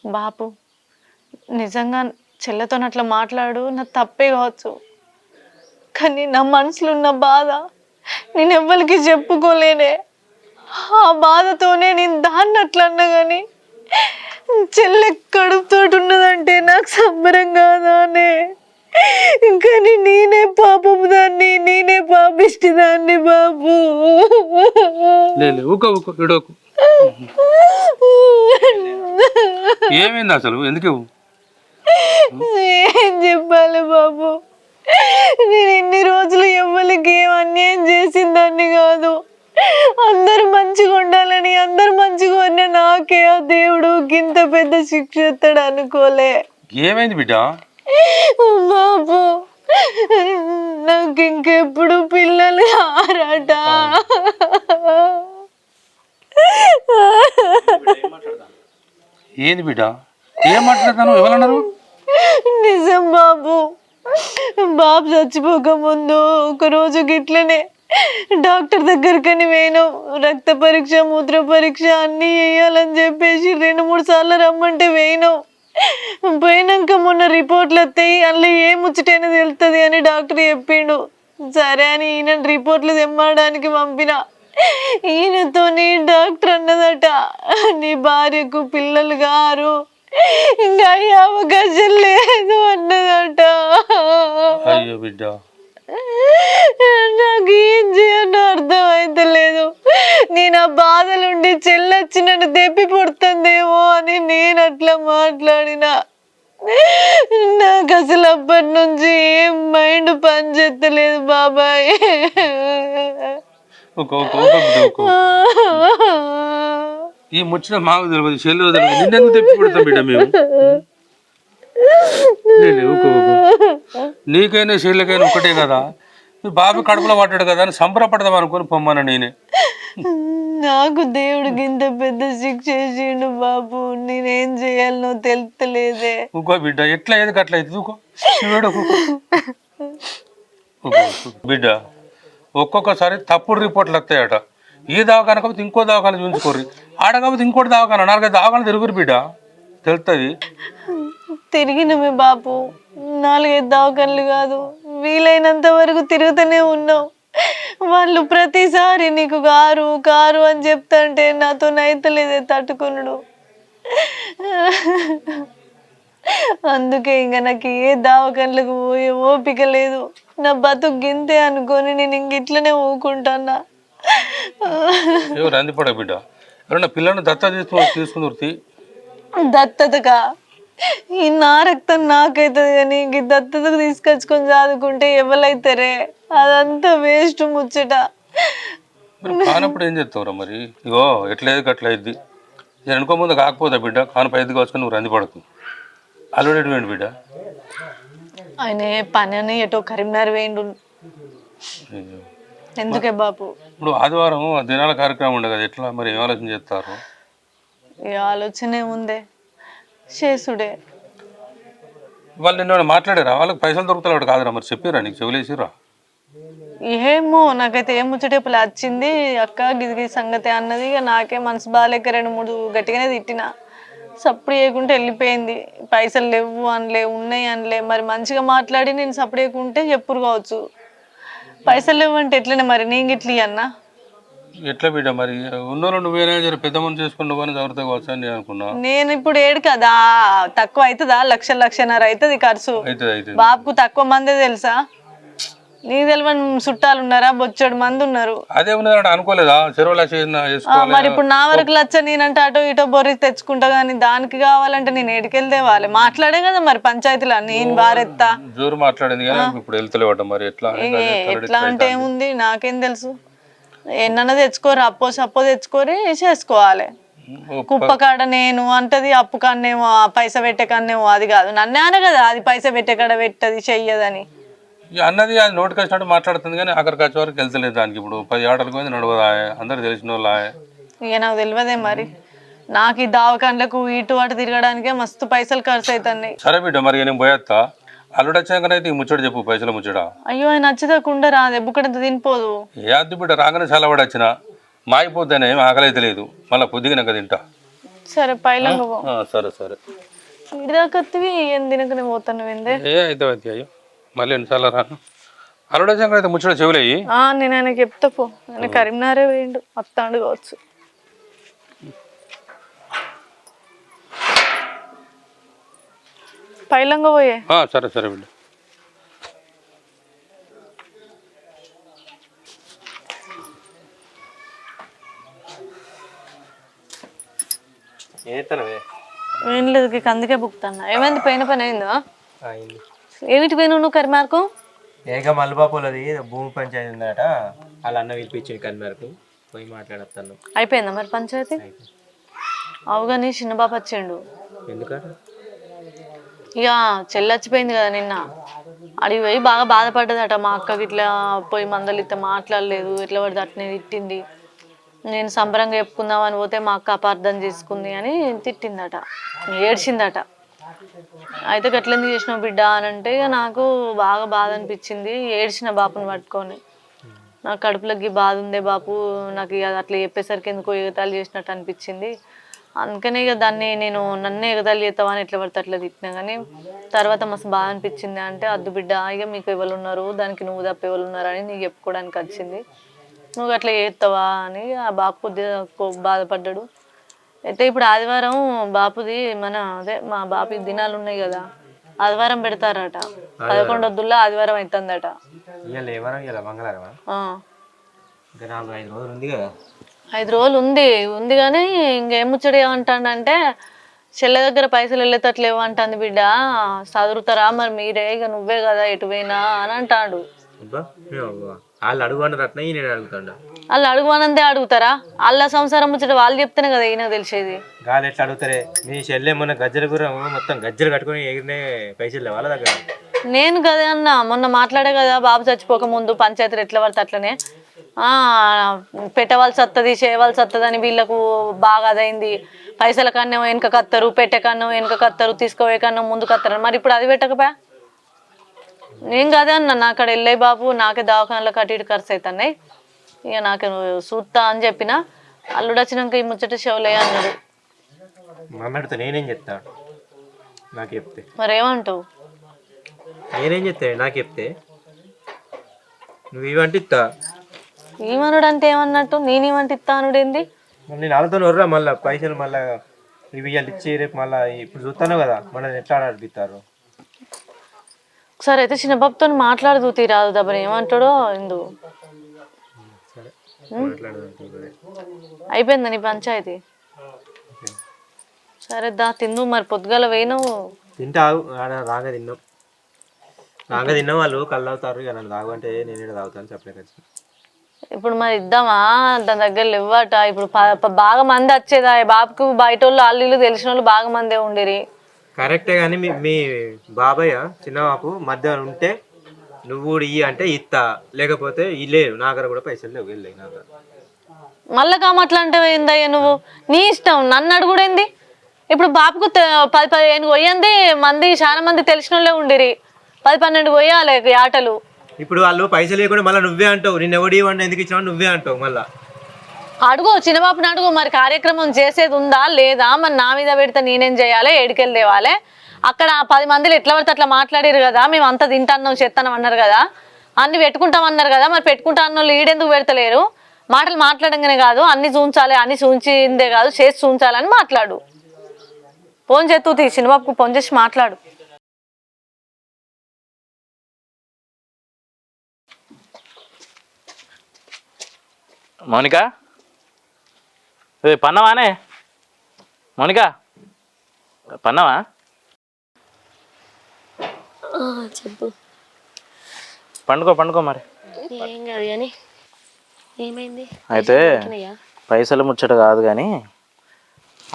D: బాపు నిజంగా చెల్లెతో అట్లా మాట్లాడు, నా తప్పే కావచ్చు. కానీ నా మనసులో ఉన్న బాధ నేను ఎవ్వరికి చెప్పుకోలేనే. ఆ బాధతోనే నేను దాన్ని అట్లా అన్నా. కానీ చెల్లె కడుపుతోటి ఉన్నదంటే నాకు సంబరం కాదానే. కానీ నేనే పాపము దాన్ని, నేనే పాపిష్టి దాన్ని బాబు.
C: లేదు ఊకో ఊకో ఇడోకు. ఏమైంది అసలు ఎందుకు?
D: ఏం చెప్పాలి బాబు, నేను ఇన్ని రోజులు ఎవ్వరికి ఏం అన్యాయం చేసిందాన్ని కాదు. అందరు మంచిగా ఉండాలని, అందరు మంచిగా ఉన్న నాకే ఆ దేవుడు ఇంత పెద్ద శిక్ష ఎత్తాడు అనుకోలే.
C: ఏమైంది బిడ్డ?
D: బాబు నాకు ఇంకెప్పుడు పిల్లలు ఆరాట.
C: ఏంది బిడ్డ? ఏం మాట్లాడతాను? ఎవరన్నారు?
D: నిజం బాబు, బాబు చచ్చిపోక ముందు ఒక రోజు గిట్లనే డాక్టర్ దగ్గరకని పోయినాం. రక్త పరీక్ష, మూత్ర పరీక్ష అన్నీ వేయాలని చెప్పేసి 2-3 సార్లు రమ్మంటే పోయినాం. పోయినాక మొన్న రిపోర్ట్లు వస్తాయి, అందులో ఏ ముచ్చటైనా తెలుస్తుంది అని డాక్టర్ చెప్పిండు. సరే అని ఈయన రిపోర్ట్లు తెమ్మడానికి పంపిన. ఈయనతోని డాక్టర్ అన్నదట, నీ భార్యకు పిల్లలు గారు, ఇంకా అయ్యే అవకాశం లేదు అన్నదట.
C: అయ్యో బిడ్డ,
D: నాకు ఏం చేయాలో అర్థం అయితలేదు. నేను ఆ బాధలుండి చెల్లొచ్చి నన్ను దెప్పి పుడుతుందేమో అని నేను అట్లా మాట్లాడినా. నాకు అసలు అప్పటి నుంచి ఏం మైండ్ పనిచేస్తలేదు బాబాయ్.
C: ఈ ముచ్చిన మాకు తెలియదు, చెల్లి తెలియదు, నిన్నెందుకు తెప్పి పెడతాం బిడ్డ మేము? నీకైనా చెల్లికైనా ఒకటే కదా, మీ బాబు కడుపులో పట్టాడు కదా అని సంబరపడదాం అనుకుని పొమ్మను నేనే.
D: నాకు దేవుడు ఇంత పెద్ద శిక్ష చేసిండు బాబు, నేనేం చేయాలనో తెలుస్తలేదే.
C: ఊకో బిడ్డ, ఎట్లా ఏది అట్లా అవుతుంది. ఊకో బిడ్డ, ఒక్కొక్కసారి తప్పుడు రిపోర్ట్లు వస్తాయట. ఈ దవాఖాన కాకపోతే ఇంకో దవాఖాన చూపించుకోర్రి, ఆడ కాకపోతే ఇంకోటి దవాఖాన, 4-5 దవాఖాన తిరుగురు బిడ్డ, తెలుస్తుంది.
D: తిరిగినమే బాబు, 4-5 దవాఖానలు కాదు, వీలైనంత వరకు తిరుగుతూనే ఉన్నాం. వాళ్ళు ప్రతిసారి నీకు కారు కారు అని చెప్తాంటే నాతో నైతలేదే తట్టుకున్నాడు. అందుకే ఇంకా నాకు ఏ దవాఖానలకు పోయే ఓపిక లేదు. నా బతుకు గింతే అనుకొని నేను ఇంక ఇట్లనే ఊకుంటానా.
C: ఎవరు అందిపడ బిడ్డ, ఎవరన్నా పిల్లల్ని దత్త తీసుకుని
D: దత్తతగా ఈ నా రక్తం నాకైతుంది, కానీ ఇంక దత్తతకు తీసుకొచ్చుకొని చదువుకుంటే ఎవరైతారే? అదంతా వేస్ట్ ముచ్చట.
C: కానప్పుడు ఏం చేస్తావురా మరి? ఇగో ఎట్లేదు అట్లయిద్ది. నేను అనుకో ముందు కాకపోతా బిడ్డ, కాను పైది కావచ్చుకొని నువ్వు రంది పడుతుంది. అల్లుడేటువంటి బిడ్డ
D: ఆయన పని అని ఎటో కరీంనగర్ వేయండు. ఎందుకే బాబు?
C: ఇప్పుడు ఆదివారం దినాల కార్యక్రమం ఉండే కదా, ఎట్లా మరి ఏం ఆలోచన చేస్తారు?
D: ఏ ఆలోచనే ఉందే, చేసుడే.
C: వాళ్ళు నిన్న మాట్లాడారా? వాళ్ళకి పైసలు దొరుకుతాడు కాదురా, మరి చెప్పిరా? నీకు చెవులేసిరా?
D: ఏమో నాకైతే ఏం ముచ్చటేపులు వచ్చింది. అక్క గిదిగి సంగతి అన్నది. ఇక నాకే మనసు బాగాలేక 2-3 గట్టిగానే తిట్టిన. సప్పుడు చేయకుంటే వెళ్ళిపోయింది. పైసలు లేవు అనలే, ఉన్నాయి అనలే. మరి మంచిగా మాట్లాడి నేను సప్పుడు చేయకుంటే చెప్పురు కావచ్చు. పైసలు లేవు అంటే ఎట్లనే మరి నేను ఇట్లా అన్నా?
C: ఎట్లా బిడ్డ మరి? ఉన్నోళ్ళు నువ్వేనా జర పెద్ద మంది చేసుకుని కానీ జాగ్రత్తగా కావచ్చు అని నేను అనుకున్నా.
D: నేను ఇప్పుడు ఏడు కదా, తక్కువ అవుతుందా? 1,00,000-1,50,000 అవుతుంది ఖర్చు.
C: అవుతుంది.
D: బాబుకు తక్కువ మందే తెలుసా? నీకు తెలియని చుట్టాలు ఉన్నారా? బొచ్చడు మంది ఉన్నారు.
C: అదే ఉన్నది అనుకోలేదా? చెరువు 1,00,000
D: మరి ఇప్పుడు నా వరకు 1,00,000 నేనంటే అటో ఇటో బొర్రి తెచ్చుకుంటా, కానీ దానికి కావాలంటే నేను ఎడికెళ్తే వాళ్ళే మాట్లాడే కదా మరి పంచాయతీలో నేను బారెత్తా.
C: జోరు మాట్లాడింది కానీ ఇప్పుడు వెళ్తలేవట. మరి ఎట్లా
D: ఎట్లా అంటే ఏముంది, నాకేం తెలుసు. ఎన్నన్నా తెచ్చుకోరు, సప్పో తెచ్చుకోరి చేసుకోవాలి. కుప్ప కాడ నేను అంటది, అప్పు కన్నేమో పైసా పెట్టే కన్నేమో. అది కాదు, నన్నే అన కదా అది పైసా పెట్టే కాడ పెట్టది చెయ్యదని
C: అన్నది. అది నోటికి వచ్చినట్టు మాట్లాడుతుంది కానీ అక్కడికి వచ్చే వరకు వెళ్తలేదు దానికి. ఇప్పుడు 10 ఆటలకు పోయింది నడవదా, అందరు తెలిసిన వాళ్ళ.
D: ఇక నాకు తెలియదే మరి. నాకు ఈ దావకాండ్లకు ఇటు అటు తిరగడానికే మస్తు పైసలు ఖర్చు అవుతున్నాయి.
C: సరే బిడ్డ, మరి నేను పోయేస్తా. అల్లుడు వచ్చాకనైతే ఈ ముచ్చట చెప్పు, పైసలు ముచ్చట.
D: అయ్యో ఆయన నచ్చదకుండా రాదే బుక్కడంత తినిపోదు.
C: ఏ అద్దు బిడ్డ రాగానే చల్లబడి వచ్చిన మాయిపోతేనే ఆకలి అయితే లేదు, మళ్ళీ పొద్దుగినాక తింటా.
D: సరే పైలంగా పో.
C: సరే సరే.
D: ఇడిదాకత్తివి ఏం తినకనే పోతాను ఏందే.
C: ఏ అయితే అయితే అయ్యో మళ్ళీ ఎన్నిసార్లు రాను. అల్లుడు వచ్చాక అయితే ముచ్చట చెవులేయి.
D: నేను ఆయనకి చెప్తా పో. ఆయన కరీంనగరే వేయండు వస్తాడు కావచ్చు. పైలంగా పోయే.
C: సరే సరే బిడ్డ.
D: ఏం లేదు ఇక అందుకే బుక్తాన్నా. ఏమైంది పైన పని అయిందా? ఏమిటి పోయినావు నువ్వు కరిమార్కు?
E: ఏక మల్లబాపులది భూమి పంచాయతీ ఉందట, వాళ్ళ అన్న పిలిపించింది కన్మేరకు పోయి మాట్లాడతాను.
D: అయిపోయిందా మరి పంచాయతీ? అవుగాని చిన్న బాబు వచ్చిండు.
E: ఎందుకట?
D: ఇక చెల్లొచ్చిపోయింది కదా నిన్న, అడిగి పోయి బాగా బాధపడ్డదట. మా అక్కకి ఇట్లా పోయి మందలు ఇట్లా మాట్లాడలేదు, ఎట్లా పడితే అట్నే తిట్టింది. నేను సంబరంగా చెప్పుకుందామని పోతే మా అక్క అపార్థం చేసుకుంది అని తిట్టిందట, ఏడ్చిందట. అయితే గట్లెందుకు చేసినావు బిడ్డ అని అంటే నాకు బాగా బాధ అనిపించింది, ఏడ్చిన బాపుని పట్టుకొని. నాకు కడుపులోకి బాధ ఉందే బాపు, నాకు ఇక అట్లా చెప్పేసరికి ఎందుకో ఎగతాళి చేసినట్టు అనిపించింది. అందుకనే ఇక దాన్ని నేను నన్నే ఎగతాళి చేస్తావని ఎట్లా పడితే అట్లా తిట్టినా. కానీ తర్వాత మస్తు బాధ అనిపించింది. అంటే అద్దు బిడ్డ, ఇక మీకు ఎవరు ఉన్నారు, దానికి నువ్వు తప్ప ఎవరు ఉన్నారని నీకు చెప్పుకోవడానికి వచ్చింది, నువ్వు అట్లా చేస్తావా అని ఆ బాపు కొద్దిగా బాధపడ్డాడు. అయితే ఇప్పుడు ఆదివారం బాపుది అదే మా బాపు దినాలు ఉన్నాయి కదా, ఆదివారం పెడతారట. 11 వద్దుల్లో ఆదివారం అవుతుందట. 5 రోజులు ఉంది కానీ ఇంకేం ముచ్చడి ఏమంటాడంటే చెల్లె దగ్గర పైసలు వెళ్ళేటట్లు ఏమంటుంది బిడ్డ, చదువుతారా మరి మీరే, ఇక నువ్వే కదా ఎటు పోయినా అని అంటాడు.
E: వాళ్ళు అడుగుతాడు, నేను అడుగుతాడు.
D: వాళ్ళు అడుగువనందే అడుగుతారా? వాళ్ళ సంసారం ముచ్చట వాళ్ళు చెప్తేనే కదా ఈయన తెలిసేది.
E: గాలి ఎట్లా అడుగుతారే? మీ చెల్లె మొన్న గజ్జల గుర మొత్తం గజ్జలు కట్టుకుని ఎగిరినే పైసలు వాళ్ళ దగ్గర.
D: నేను కదా అన్న మొన్న మాట్లాడే కదా, బాబు చచ్చిపోక ముందు పంచాయతీలు ఎట్లా పడితే అట్లనే పెట్టవలసి వస్తుంది, చేయవలసి వస్తుంది అని వీళ్ళకు బాగా అదైంది. పైసల కన్నా వెనుక కత్తరు, పెట్టే కన్నా వెనుక కత్తరు, తీసుకోవే కన్నా ముందు కత్తరు. మరి ఇప్పుడు అది పెట్టకపోయా? నేను కదే అన్న, నా అక్కడ వెళ్ళే బాబు నాకే దవాఖానలో కట్టి ఇటు ఖర్చు అవుతున్నాయి, ఇక నాకు చూస్తా అని చెప్పిన. అల్లుడు వచ్చినాక ఈ ముచ్చట షోలే అన్నాడు.
E: మాట్లాడితే నేనేం చెప్తా, నాకు చెప్తే
D: మరేమంటావు?
E: నేనేం చెప్తా, నాకు చెప్తే నువ్వు ఇవంటే ఇస్తా.
D: ఏమన్నాడు అంటే ఏమన్నట్టు? నేనేమంటే ఇస్తా అనుడు ఏంది?
E: నేను వాళ్ళతో వర్రా మళ్ళీ పైసలు మళ్ళీ ఇవి ఇచ్చి రేపు మళ్ళీ ఇప్పుడు చూస్తాను కదా మళ్ళీ ఎట్లా అడిపిస్తారు.
D: ఒకసారి అయితే చిన్నబాబుతో మాట్లాడదు తీరాదు దబ్బని ఏమంటాడో ఎందు. అయిపోయిందా నీ పంచాయతీ? సరే దా తిందు మరి, పొద్దుగాల వేయను
E: తింటా. రాగా తిన్నాం వాళ్ళు కళ్ళు తాగుతారు, ఇక నన్ను తాగంటే నేను తాగుతాను చెప్పలేక.
D: ఇప్పుడు మరి ఇద్దామా? దాని దగ్గర ఇవ్వట. ఇప్పుడు బాగా మంది వచ్చేదా బాబుకు, బయట వాళ్ళు వాళ్ళు తెలిసిన వాళ్ళు బాగా మందే ఉండేరి.
E: కరెక్టే కానీ మీ బాబాయ్ చిన్న బాబు మధ్య ఉంటే నువ్వు కూడా ఇయ్యి అంటే ఇస్తా, లేకపోతే ఇల్లేదు నా దగ్గర కూడా పైసలు లేవు, వెళ్ళాయి నా దగ్గర.
D: మళ్ళా కామట్లా అంటే ఏందయ్యా నువ్వు? నీ ఇష్టం, నన్ను అడుగుడేంది? ఇప్పుడు బాబుకు 10-15 కొయ్యంది మంది, చాలా మంది తెలిసిన వాళ్ళే ఉండిరి. 10-12 కొయ్యాలి ఆటలు.
E: ఇప్పుడు వాళ్ళు పైసలు లేకుండా మళ్ళీ నువ్వే అంటావు, నిన్న ఎవడి ఇవ్వండి ఎందుకు ఇచ్చినావు నువ్వే అంటావు. మళ్ళీ
D: అడుగు చిన్నబాబుని అడుగు, మరి కార్యక్రమం చేసేది ఉందా లేదా, మరి నా మీద పెడితే నేనేం చేయాలి, ఏడికెళ్ళి తేవాలి. అక్కడ 10 మందిలో ఎట్లా పడితే అట్లా మాట్లాడారు కదా, మేము అంతా తింటాన్నాం చేస్తానం అన్నారు కదా, అన్ని పెట్టుకుంటాం అన్నారు కదా, మరి పెట్టుకుంటా అన్న వాళ్ళు ఈడెందుకు పెడతలేరు? మాటలు మాట్లాడంగానే కాదు, అన్ని చూంచాలి, అన్ని చూంచిందే కాదు చేసి చూంచాలని మాట్లాడు. ఫోన్ చేస్తూ చిన్నబాబుకు ఫోన్ చేసి మాట్లాడు.
A: మౌనిక, పన్నవానే? మౌనిక పన్నవా?
B: చెప్పు.
A: పండుకో మరి.
B: ఏం కాదు కానీ ఏమైంది?
A: అయితే పైసలు ముచ్చట కాదు కానీ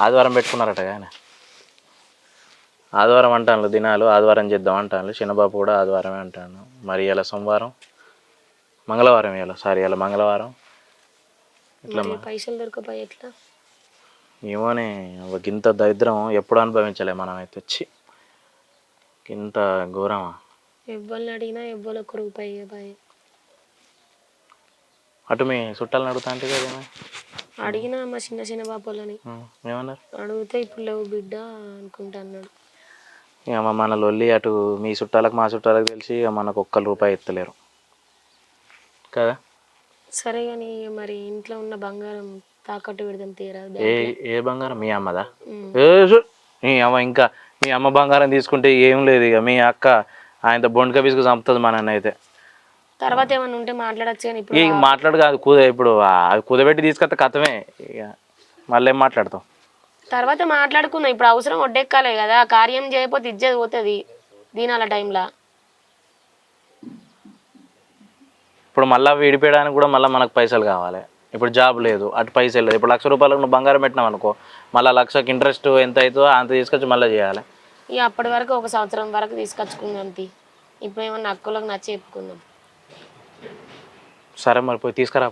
A: ఆదివారం పెట్టుకున్నారట కానీ, ఆదివారం అంటాను దినాలు, ఆదివారం చేద్దాం అంటాను. చిన్నబాబు కూడా ఆదివారమే అంటాను. మరి ఇలా సోమవారం, మంగళవారం, ఇలా మంగళవారం. ఇట్లా
B: పైసలు దొరకపోయి ఎట్లా?
A: ఏమోనే, ఇంత దరిద్రం ఎప్పుడు అనుభవించలే మనం అయితే. వచ్చి ఇంత ఘోరమా?
B: ఎవ్వరిని అడిగినా ఎవ్వరు ఒక రూపాయి ఇవ్వబాయే.
A: అటు మీ చుట్టాలను అడుగుతా అంటే కదా
B: అడిగినా మా చిన్న చిన్న బాపోళ్ళని
A: ఏమన్నారు?
B: అడిగితే ఇప్పుడు లేవు బిడ్డ అనుకుంటా అన్నాడు.
A: ఇక మన లొల్లి అటు మీ చుట్టాలకు మా చుట్టాలకు తెలిసి ఇక మనకు ఒక్క రూపాయి ఎత్తలేరు కదా.
B: సరే కానీ మరి ఇంట్లో ఉన్న బంగారం తాకట్టు పెడదాం తీరా.
A: ఏ ఏ బంగారం? మీ అమ్మదా? మీ అమ్మ ఇంకా మీ అమ్మ బంగారం తీసుకుంటే ఏం లేదు. ఇక మీ అక్క ఆయనతో బొండక పిసుకు చంపుతుంది మా నాన్న అయితే.
B: తర్వాత ఏమన్నా ఉంటే మాట్లాడచ్చు కానీ ఇప్పుడు
A: ఇక మాట్లాడు కాదు ఇప్పుడు అది కుదబెట్టి తీసుకొస్తే కథమే. ఇక మళ్ళీ ఏం మాట్లాడతాం?
B: తర్వాత మాట్లాడుకుందాం. ఇప్పుడు అవసరం ఒడ్డెక్కాలే కదా, కార్యం చేయకపోతే ఇజ్జత్ పోతుంది దీనాల టైంలో.
A: ఇప్పుడు మళ్ళీ విడిపోయడానికి కూడా మళ్ళీ మనకు పైసలు కావాలి. ఇప్పుడు జాబ్ లేదు, అటు పైసలు లేదు. ఇప్పుడు 1,00,000 రూపాయలకు నువ్వు బంగారం పెట్టినావు అనుకో, మళ్ళీ 1,00,000కి ఇంట్రెస్ట్ ఎంత అవుతుందో అంత తీసుకొచ్చి మళ్ళీ చేయాలి.
B: ఇక అప్పటి వరకు 1 సంవత్సరం వరకు తీసుకొచ్చుకుందాం. ఇప్పుడు ఏమన్నా అక్కలకు నచ్చి చెప్పుకుందాం.
A: సరే మరి పోయి తీసుకురా.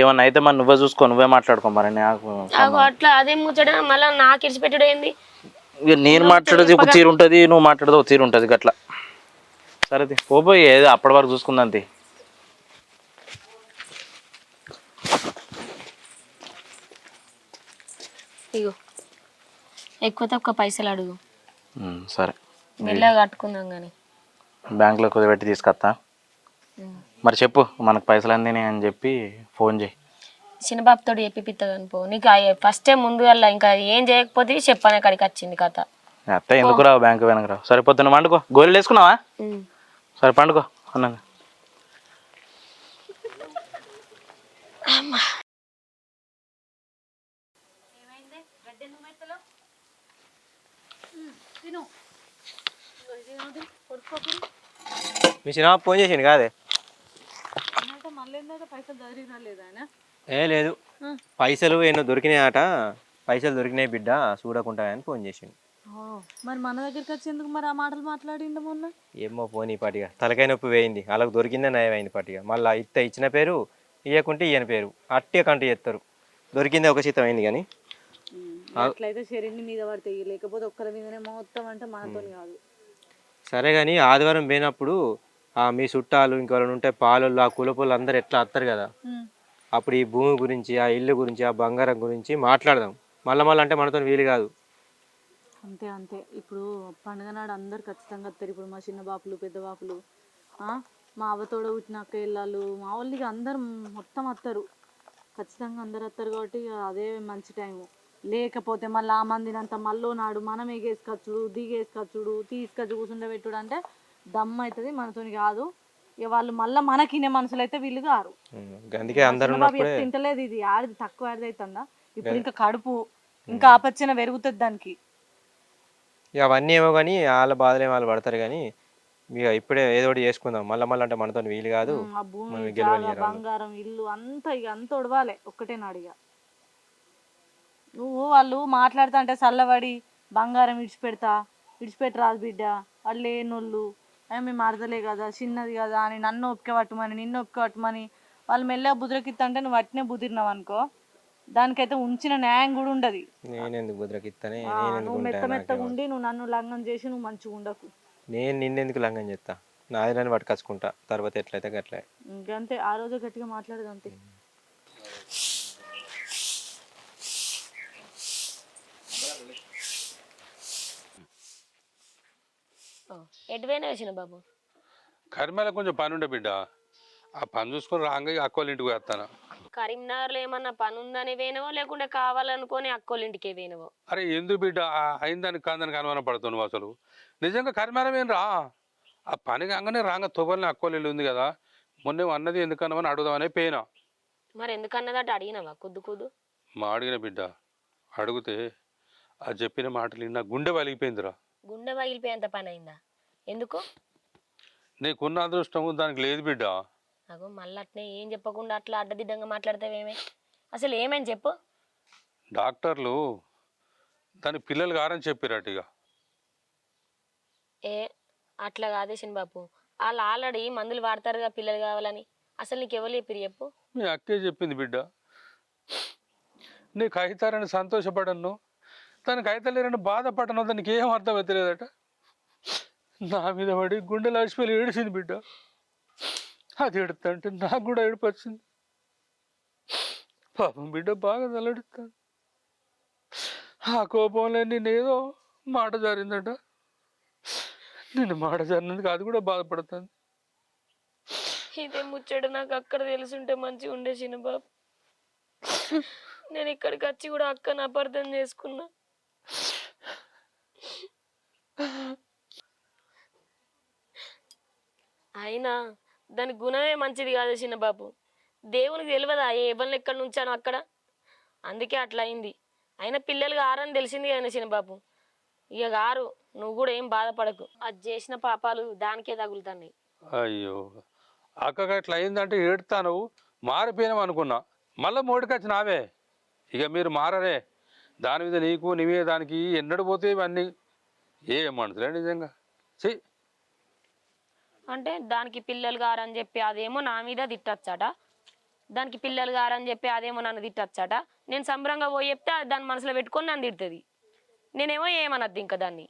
A: ఏమన్నా అయితే మరి నువ్వే చూసుకో, నువ్వే మాట్లాడుకో. మరి నాకు
B: అట్లా అదేం ముచ్చట మళ్ళీ నాకు ఇడిచిపెట్టడం ఏంది?
A: ఇక నేను మాట్లాడేది ఒక తీరు ఉంటుంది, నువ్వు మాట్లాడేది ఒక తీరు ఉంటుంది గట్లా. సరే పోయి ఏదో అప్పటి వరకు చూసుకుందాం.
B: ఇగో ఎక్కువ తక్కువ పైసలు అడుగు.
A: సరే
B: మెల్లగా కట్టుకుందాం కానీ.
A: బ్యాంకులో కుదిపెట్టి తీసుకొస్తా. మరి చెప్పు మనకు పైసలు అందినాయి అని చెప్పి ఫోన్ చేయి.
B: చిన్నబాబుతో చెప్పిపిస్తాను పో. నీకు ఫస్ట్ టైం ముందు వల్ల ఇంకా ఏం చేయకపోతే చెప్పాను అక్కడికి వచ్చింది కథ.
A: అత్త ఎందుకు రావు బ్యాంకు వెనక రావు. సరే పొద్దున్న పండుకో. గోళీలు వేసుకున్నావా? సరే పండుకో అన్నాను.
E: మీ సినిమా ఫోన్ చేసిండు కాదే? ఏ లేదు, పైసలు ఎన్నో దొరికినాయట. పైసలు దొరికినాయి బిడ్డ చూడకుండా అని ఫోన్ చేసిండు.
D: మరి మన దగ్గరికి వచ్చేందుకు మరి ఆ మాటలు మాట్లాడిండు మొన్న?
E: ఏమో ఫోన్ ఈ పాటిగా తలకాయ నొప్పి వేయింది. వాళ్ళకి దొరికిందే నయమైంది పాటిగా. మళ్ళీ ఇచ్చిన పేరు ఇవ్వకుంటే ఈయన పేరు అట్టే కంటూ చేస్తారు. దొరికిందే ఒక శీతం అయింది కానీ
D: అట్లయితే శరీరం మీద పడితే, లేకపోతే ఒక్కరి మీదనే మొత్తం అంటే మనతో కాదు.
E: సరే కానీ ఆదివారం పోయినప్పుడు మీ చుట్టాలు ఇంకెవరైనా ఉంటే పాలోళ్ళు ఆ కులపోళ్ళు అందరు ఎట్లా వస్తారు కదా, అప్పుడు ఈ భూమి గురించి ఆ ఇల్లు గురించి ఆ బంగారం గురించి మాట్లాడదాం. మళ్ళీ అంటే మనతో వీలు కాదు.
D: అంతే అంతే. ఇప్పుడు పండుగ నాడు అందరు ఖచ్చితంగా వస్తారు. ఇప్పుడు మా చిన్న బాపులు పెద్ద బాపులు మా అవ్వతోడ పుట్టిన అక్క ఇళ్ళు మా వాళ్ళకి అందరు మొత్తం వస్తారు. ఖచ్చితంగా అందరు వస్తారు కాబట్టి అదే మంచి టైము. లేకపోతే మళ్ళీ ఆ మందినంత మళ్ళీ నాడు మనం ఎగేసుకొచ్చుడు దిగేసుకొచ్చుడు తీసుకొచ్చి కూర్చుండబెట్టుడు అంటే దమ్ అవుతుంది, మనతోని కాదు. ఇక వాళ్ళు మళ్ళీ మనకినే మనుషులు అయితే వీళ్ళు కారు.
E: అందుకే అందరూ
D: తింటలేదు. ఇది ఆడిది తక్కువ ఆడిది అవుతుందా? ఇప్పుడు ఇంకా కడుపు ఇంకా ఆపచ్చన పెరుగుతుంది దానికి.
E: ఇక అవన్నీ ఏమో కానీ వాళ్ళ బాధలే వాళ్ళు పడతారు. కానీ ఇక ఇప్పుడే ఏదో ఒకటి చేసుకుందాం. మళ్ళీ అంటే మనతో వీలు కాదు.
D: ఆ భూమి బంగారం ఇల్లు అంతా ఇక అంత ఒడవాలి ఒక్కటే నాడు. ఇక నువ్వు వాళ్ళు మాట్లాడుతా అంటే చల్లబడి బంగారం విడిచిపెట్టరాదు బిడ్డ, వాళ్ళు లేనోళ్ళు మేము అర్థలే కదా చిన్నది కదా అని నన్ను ఒప్పుకే పట్టమని నిన్ను ఒప్పుకే పట్టమని వాళ్ళు మెల్లగా బుద్రకిత్తా అంటే నువ్వు అట్నే బుదిరినావు అనుకో, దానికైతే ఉంచిన న్యాయం కూడా ఉండదు. నువ్వు మెత్తగా ఉండి నువ్వు నన్ను లంఘం చేసి నువ్వు మంచిగా ఉండకు.
E: నేను నిన్నెందుకు లంఘం చేస్తా? నాది నన్ను పట్టుకొచ్చుకుంటా, తర్వాత ఎట్లయితే గట్లే.
D: ఇంకంతే, ఆ రోజు గట్టిగా మాట్లాడదు అంతే.
B: ఎటువైనా వచ్చిన బాబు
C: కరిమేళ కొంచెం పని ఉండే బిడ్డ, ఆ పని చూసుకొని రాగా అక్కోళ్ళ ఇంటికి వేస్తాను.
B: కరీంనగర్లో ఏమన్నా పని ఉందని వేనవో లేకుంటే కావాలనుకొని అక్కోళ్ళ ఇంటికే వేనవో?
C: అరే ఎందుకు బిడ్డ అయిందానికి కాందానికి అనుమానం పడుతావు నువ్వు? అసలు నిజంగా కరిమేళం ఏం రా, ఆ పని కాగానే రాగా తొవ్వలని అక్కోళ్ళ ఇల్లు ఉంది కదా, మొన్న అన్నది ఎందుకన్నామని అడుగుదామనే పోయినా.
B: మరి ఎందుకన్నదట అడిగినావా? కుద్దు
C: మా అడిగిన బిడ్డ అడిగితే ఆ చెప్పిన మాటలు నా గుండె వలిగిపోయిందిరా.
B: గుండె పగిలిపోయేంత పని అయిందా? ఎందుకు?
C: నీకున్న అదృష్టం దానికి లేదు బిడ్డ.
B: అగో మళ్ళీ అట్నే ఏం చెప్పకుండా అట్లా అడ్డదిడ్డంగా మాట్లాడతావేమే? అసలు ఏమని చెప్పు.
C: డాక్టర్లు దాని పిల్లలు కారని చెప్పారట. ఇక
B: అట్లా కాదే బాపు, వాళ్ళు ఆల్రెడీ మందులు వాడతారుగా పిల్లలు కావాలని. అసలు నీకు ఎవరు చెప్పిరు చెప్పు?
C: మీ అక్కే చెప్పింది బిడ్డ. నీకు అవుతారని సంతోషపడను, తనకు అవుతలేరని బాధపడను, దానికి ఏం అర్థం అవుతలేదట. నా మీద పడి గుండెలు ఆసిపోయి ఏడిసింది బిడ్డ. అది ఏడుతుంటే నాకు కూడా ఏడుపు వచ్చింది. పాపం బిడ్డ బాగా తలెడుతాను. ఆ కోపంలో నేనేదో మాట జారిందట. నేను మాట జారినందుకు అది కూడా బాధపడుతుంది.
B: ఇదే ముచ్చట నాకు అక్కడ తెలుసుంటే మంచిగా ఉండే చిన్నబాబు. నేను ఇక్కడికి వచ్చి కూడా అక్కని అపార్థం చేసుకున్నా. అయినా దాని గుణమే మంచిది కాదు చిన్నబాబు. దేవునికి తెలియదా ఎవరిని ఎక్కడ నుంచాను అక్కడ, అందుకే అట్లా అయింది. అయినా పిల్లలు గారని తెలిసింది కదా చిన్నబాబు. ఇక గారు, నువ్వు కూడా ఏం బాధపడకు. అది చేసిన పాపాలు దానికే తగులుతున్నాయి.
C: అయ్యో అక్కగా ఇట్లా అయిందంటే ఏడుతాను, మారిపోయినాం అనుకున్నా. మళ్ళీ మోడికొచ్చి నావే. ఇక మీరు మారరే. దాని మీద నీకు నీవే దానికి ఎన్నడు పోతే ఇవన్నీ ఏమంటులే నిజంగా. చెయ్యి
B: అంటే దానికి పిల్లలు గారని చెప్పి అదేమో నా మీద తిట్టచ్చట, దానికి పిల్లలు గారని చెప్పి అదేమో నన్ను తిట్టచ్చట. నేను సంబరంగా పోయి చెప్తే దాని మనసులో పెట్టుకొని నన్ను తిడుతుంది. నేనేమో ఏమనద్దు ఇంకా దాన్ని.